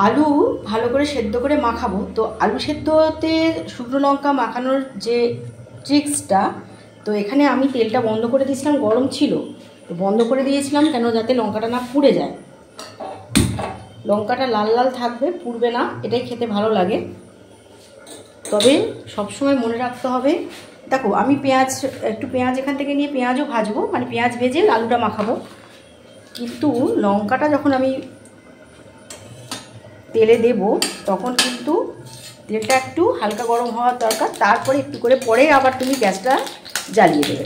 আলু ভালো করে সেদ্ধ করে মাখাবো। তো আলু সেদ্ধতে শুকনো লঙ্কা মাখানোর যে ট্রিক্সটা, তো এখানে আমি তেলটা বন্ধ করে দিয়েছিলাম, গরম ছিল তো বন্ধ করে দিয়েছিলাম কেন, যাতে লঙ্কাটা না পুড়ে যায়। লঙ্কাটা লাল লাল থাকবে, পুড়বে না, এটাই খেতে ভালো লাগে। তবে সবসময় মনে রাখতে হবে, দেখো আমি একটু পেঁয়াজ এখান থেকে নিয়ে পেঁয়াজও ভাজবো, মানে পেঁয়াজ ভেজে আলুটা মাখাবো, কিন্তু লঙ্কাটা যখন আমি তেলে দেব তখন কিন্তু তেলটা একটু হালকা গরম হওয়ার দরকার, তারপরে একটু করে পরে আবার তুমি গ্যাসটা জ্বালিয়ে দেবে।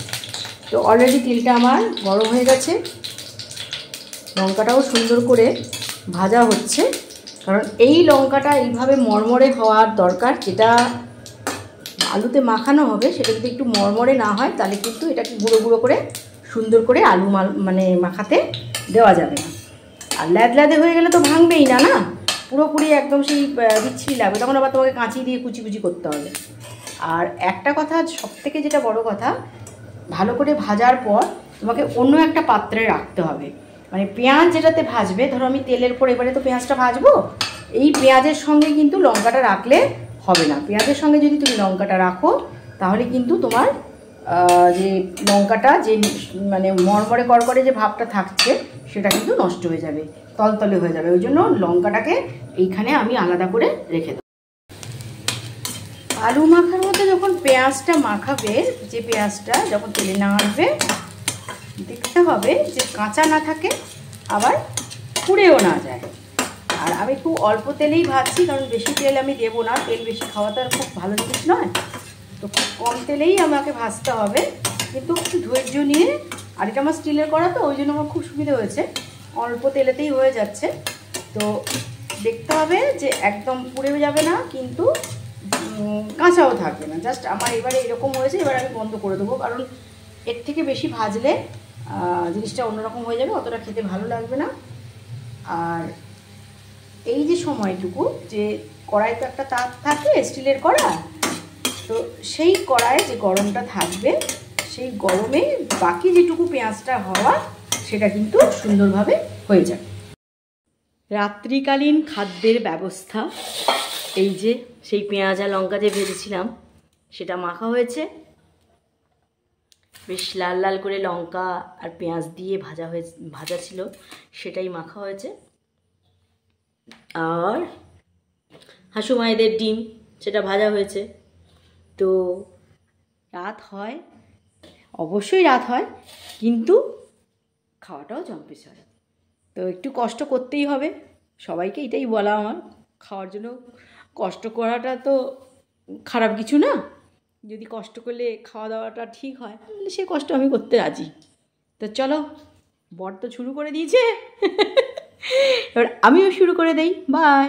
তো অলরেডি তেলটা আমার গরম হয়ে গেছে, লঙ্কাটাও সুন্দর করে ভাজা হচ্ছে, কারণ এই লঙ্কাটা এইভাবে মরমরে হওয়ার দরকার। যেটা আলুতে মাখানো হবে সেটা যদি একটু মরমরে না হয় তাহলে কিন্তু এটাকে গুঁড়ো গুঁড়ো করে সুন্দর করে আলু মানে মাখাতে দেওয়া যাবে না। আর ল্যাদে হয়ে গেলে তো ভাঙবেই না, না পুরোপুরি একদম সেই বিচ্ছিরি লাগবে, তখন আবার তোমাকে কাঁচি দিয়ে কুচি কুচি করতে হবে। আর একটা কথা, সবথেকে যেটা বড় কথা, ভালো করে ভাজার পর তোমাকে অন্য একটা পাত্রে রাখতে হবে। মানে পেঁয়াজ যেটাতে ভাজবে, ধরো আমি তেলের পর এবারে তো পেঁয়াজটা ভাজবো, এই পেঁয়াজের সঙ্গে কিন্তু লঙ্কাটা রাখলে হবে না। পেঁয়াজের সঙ্গে যদি তুমি লঙ্কাটা রাখো তাহলে কিন্তু তোমার যে লঙ্কাটা যে মানে মরমরে করকরে যে ভাবটা থাকছে সেটা কিন্তু নষ্ট হয়ে যাবে, তলতলে হয়ে যাবে। ওই জন্য লঙ্কাটাকে এইখানে আমি আলাদা করে রেখে দেবো। আলু মাখার মধ্যে যখন পেঁয়াজটা মাখাবে, যে পেঁয়াজটা যখন তেলে না আসবে, দেখতে হবে যে কাঁচা না থাকে, আবার পুড়েও না যায়। আর আমি খুব অল্প তেলেই ভাজছি, কারণ বেশি তেল আমি দেবো না, তেল বেশি খাওয়া তো আর খুব ভালো জিনিস নয়। তো খুব কম তেলেই আমাকে ভাজতে হবে, কিন্তু একটু ধৈর্য নিয়ে। আর এটা আমার স্টিলের করা তো, ওই জন্য আমার খুব সুবিধা হয়েছে, অল্প তেলেতেই হয়ে যাচ্ছে। তো দেখতে হবে যে একদম পুড়ে যাবে না, কিন্তু কাঁচাও থাকবে না। জাস্ট আমার এবারে এরকম হয়েছে, এবার আমি বন্ধ করে দেবো, কারণ এর থেকে বেশি ভাজলে জিনিসটা অন্যরকম হয়ে যাবে, অতটা খেতে ভালো লাগবে না। আর এই যে সময়টুকু, যে কড়াই তো একটা তাপ থাকে স্টিলের কড়া, তো সেই কড়াই যে গরমটা থাকবে, সেই গরমে বাকি যেটুকু পেঁয়াজটা হওয়া সেটা কিন্তু সুন্দরভাবে হয়ে যাবে। রাত্রিকালীন খাদ্যের ব্যবস্থা, এই যে সেই পেঁয়াজ আর লঙ্কা যে ভেজেছিলাম সেটা মাখা হয়েছে, বেশ লাল লাল করে লঙ্কা আর পেঁয়াজ দিয়ে ভাজা ছিল, সেটাই মাখা হয়েছে। আর হাসু মায়েদের ডিম, সেটা ভাজা হয়েছে। তো রাত হয়, অবশ্যই রাত হয়, কিন্তু খাওয়াটাও জম্পেশ হয়। তো একটু কষ্ট করতেই হবে, সবাইকে এটাই বলা আমার, খাওয়ার জন্য কষ্ট করাটা তো খারাপ কিছু না। যদি কষ্ট করলে খাওয়া দাওয়াটা ঠিক হয় তাহলে সে কষ্ট আমি করতে রাজি। তো চলো, বর তো শুরু করে দিয়েছে, এবার আমিও শুরু করে দেই। বাই।